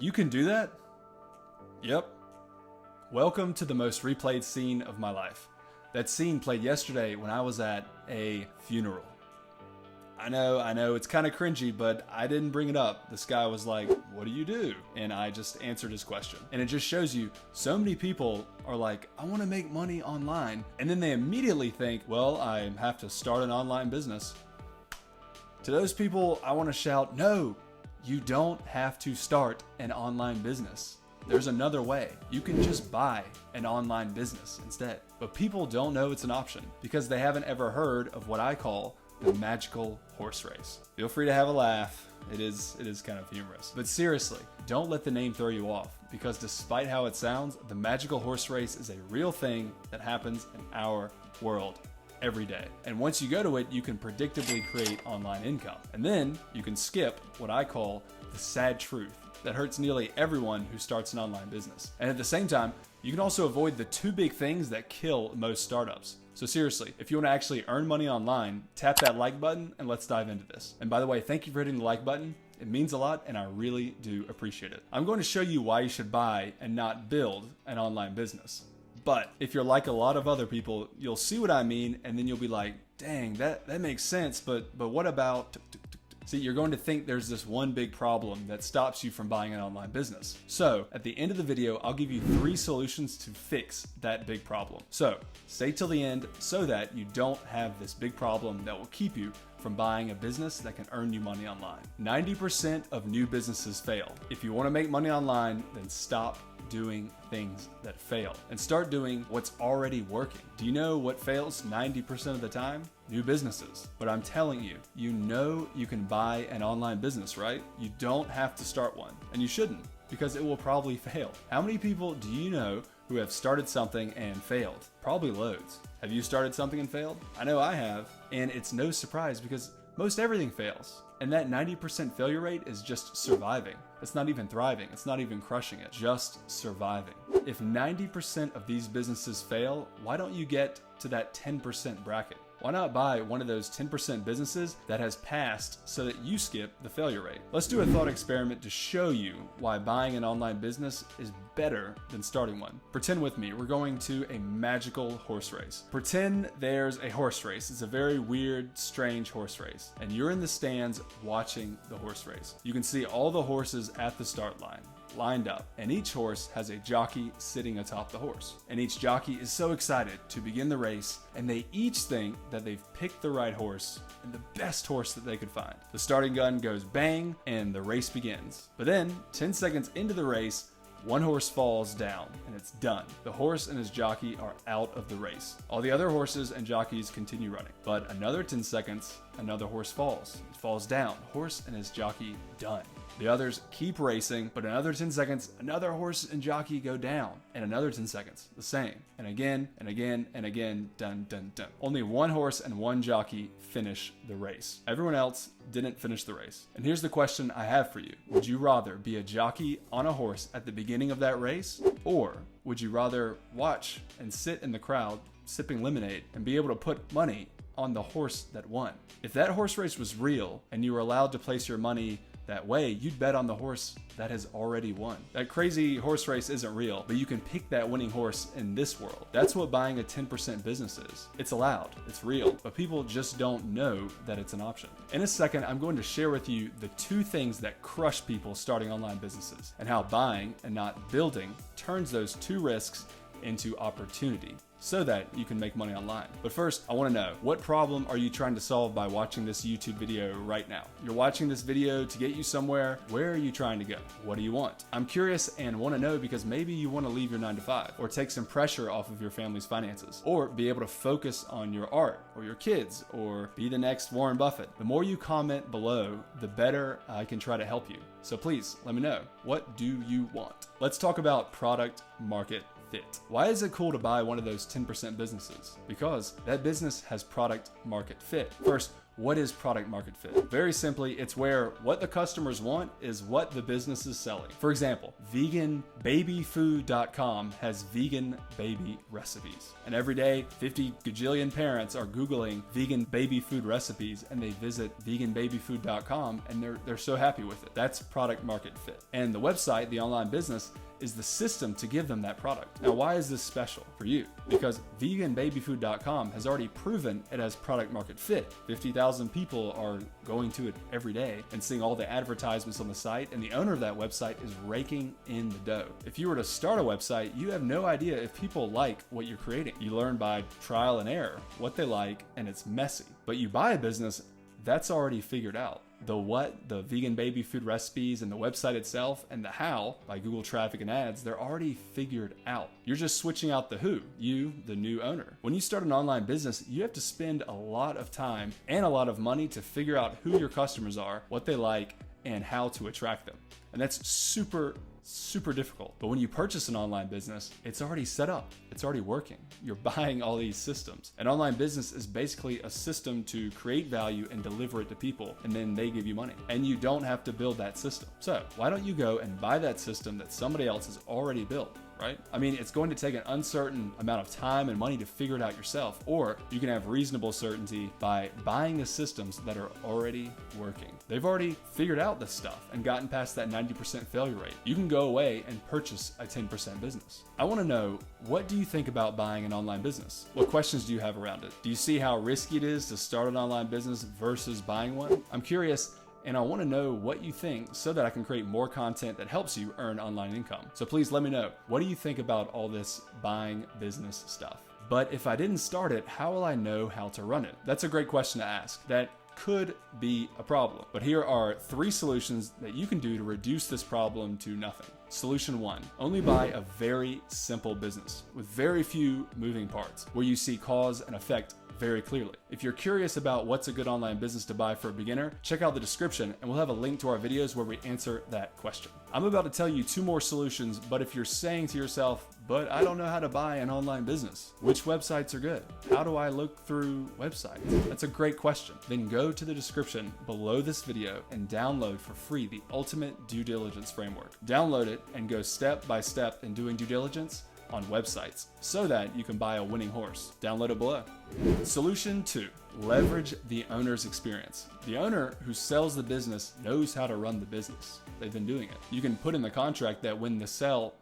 You can do that? Yep. Welcome to the most replayed scene of my life. That scene played yesterday when I was at a funeral. I know, it's kind of cringy, but I didn't bring it up. This guy was like, "What do you do?" And I just answered his question. And it just shows you, so many people are like, "I want to make money online." And then they immediately think, "Well, I have to start an online business." To those people, I want to shout, no, you don't have to start an online business. There's another way. You can just buy an online business instead. But people don't know it's an option because they haven't ever heard of what I call the magical horse race. Feel free to have a laugh. It is kind of humorous. But seriously, don't let the name throw you off, because despite how it sounds, the magical horse race is a real thing that happens in our world every day. And once you go to it, you can predictably create online income. And then you can skip what I call the sad truth that hurts nearly everyone who starts an online business. And at the same time, you can also avoid the two big things that kill most startups. So seriously, if you want to actually earn money online, tap that like button and let's dive into this. And by the way, thank you for hitting the like button. It means a lot and I really do appreciate it. I'm going to show you why you should buy and not build an online business. But if you're like a lot of other people, you'll see what I mean, and then you'll be like, dang, that makes sense, but what about... See, you're going to think there's this one big problem that stops you from buying an online business. So at the end of the video, I'll give you 3 solutions to fix that big problem. So stay till the end so that you don't have this big problem that will keep you from buying a business that can earn you money online. 90% of new businesses fail. If you want to make money online, then stop doing things that fail and start doing what's already working. Do you know what fails 90% of the time? New businesses. But I'm telling you, you know you can buy an online business, right? You don't have to start one, and you shouldn't, because it will probably fail. How many people do you know who have started something and failed? Probably loads. Have you started something and failed? I know I have, and it's no surprise because most everything fails. And that 90% failure rate is just surviving. It's not even thriving. It's not even crushing it. Just surviving. If 90% of these businesses fail, why don't you get to that 10% bracket? Why not buy one of those 10% businesses that has passed so that you skip the failure rate? Let's do a thought experiment to show you why buying an online business is better than starting one. Pretend with me, we're going to a magical horse race. Pretend there's a horse race. It's a very weird, strange horse race. And you're in the stands watching the horse race. You can see all the horses at the start line, lined up, and each horse has a jockey sitting atop the horse. And each jockey is so excited to begin the race, and they each think that they've picked the right horse and the best horse that they could find. The starting gun goes bang, and the race begins. But then, 10 seconds into the race, one horse falls down, and it's done. The horse and his jockey are out of the race. All the other horses and jockeys continue running. But another 10 seconds, another horse falls. It falls down. Horse and his jockey done. The others keep racing, but another 10 seconds, another horse and jockey go down. And another 10 seconds, the same. And again, and again, and again, dun, dun, dun. Only one horse and one jockey finish the race. Everyone else didn't finish the race. And here's the question I have for you. Would you rather be a jockey on a horse at the beginning of that race? Or would you rather watch and sit in the crowd sipping lemonade and be able to put money on the horse that won? If that horse race was real and you were allowed to place your money that way, you'd bet on the horse that has already won. That crazy horse race isn't real, but you can pick that winning horse in this world. That's what buying a 10% business is. It's allowed, it's real, but people just don't know that it's an option. In a second, I'm going to share with you the 2 things that crush people starting online businesses, and how buying and not building turns those 2 risks into opportunity, so that you can make money online. But first, I want to know, what problem are you trying to solve by watching this YouTube video right now? You're watching this video to get you somewhere. Where are you trying to go? What do you want? I'm curious and want to know because maybe you want to leave your 9-to-5 or take some pressure off of your family's finances, or be able to focus on your art or your kids, or be the next Warren Buffett. The more you comment below, the better I can try to help you. So please let me know, what do you want? Let's talk about product market fit. Why is it cool to buy one of those 10% businesses? Because that business has product market fit. First, what is product market fit? Very simply, it's where what the customers want is what the business is selling. For example, veganbabyfood.com has vegan baby recipes. And every day, 50 gajillion parents are Googling vegan baby food recipes, and they visit veganbabyfood.com, and they're so happy with it. That's product market fit. And the website, the online business, is the system to give them that product. Now, why is this special for you? Because veganbabyfood.com has already proven it has product market fit. 50,000 people are going to it every day and seeing all the advertisements on the site, and the owner of that website is raking in the dough. If you were to start a website, you have no idea if people like what you're creating. You learn by trial and error what they like, and it's messy. But you buy a business, that's already figured out. The what, the vegan baby food recipes, and the website itself, and the how, by Google traffic and ads, they're already figured out. You're just switching out the who, you, the new owner. When you start an online business, you have to spend a lot of time and a lot of money to figure out who your customers are, what they like, and how to attract them. And that's super difficult. But when you purchase an online business, it's already set up. It's already working. You're buying all these systems. An online business is basically a system to create value and deliver it to people, and then they give you money. And you don't have to build that system. So why don't you go and buy that system that somebody else has already built? Right? I mean, it's going to take an uncertain amount of time and money to figure it out yourself, or you can have reasonable certainty by buying the systems that are already working. They've already figured out this stuff and gotten past that 90% failure rate. You can go away and purchase a 10% business. I want to know, what do you think about buying an online business? What questions do you have around it? Do you see how risky it is to start an online business versus buying one? I'm curious, and I want to know what you think so that I can create more content that helps you earn online income. So please let me know, what do you think about all this buying business stuff? But if I didn't start it, how will I know how to run it? That's a great question to ask. That could be a problem. But here are 3 solutions that you can do to reduce this problem to nothing. Solution 1, only buy a very simple business with very few moving parts, where you see cause and effect very clearly. If you're curious about what's a good online business to buy for a beginner, check out the description and we'll have a link to our videos where we answer that question. I'm about to tell you 2 more solutions, but if you're saying to yourself, but I don't know how to buy an online business, which websites are good? How do I look through websites? That's a great question. Then go to the description below this video and download for free the ultimate due diligence framework. Download it and go step by step in doing due diligence on websites so that you can buy a winning horse. Download it below. Solution 2, leverage the owner's experience. The owner who sells the business knows how to run the business. They've been doing it. You can put in the contract that when they sell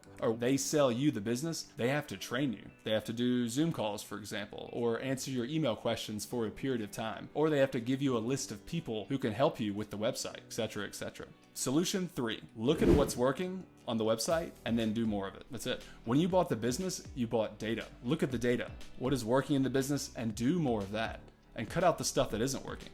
you the business, they have to train you. They have to do Zoom calls, for example, or answer your email questions for a period of time, or they have to give you a list of people who can help you with the website, etc., etc. Solution 3, look at what's working on the website and then do more of it. That's it. When you bought the business, you bought data. Look at the data. What is working in the business and do more of that, and cut out the stuff that isn't working.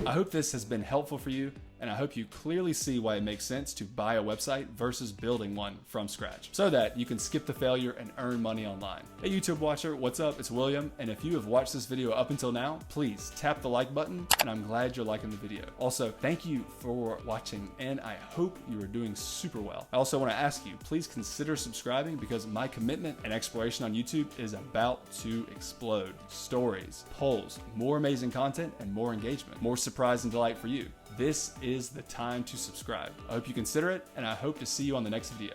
I hope this has been helpful for you, and I hope you clearly see why it makes sense to buy a website versus building one from scratch, so that you can skip the failure and earn money online. Hey YouTube watcher, what's up? It's William, and if you have watched this video up until now, please tap the like button, and I'm glad you're liking the video. Also, thank you for watching, and I hope you are doing super well. I also want to ask you, please consider subscribing, because my commitment and exploration on YouTube is about to explode. Stories, polls, more amazing content, and more engagement, more surprise and delight for you. This is the time to subscribe. I hope you consider it, and I hope to see you on the next video.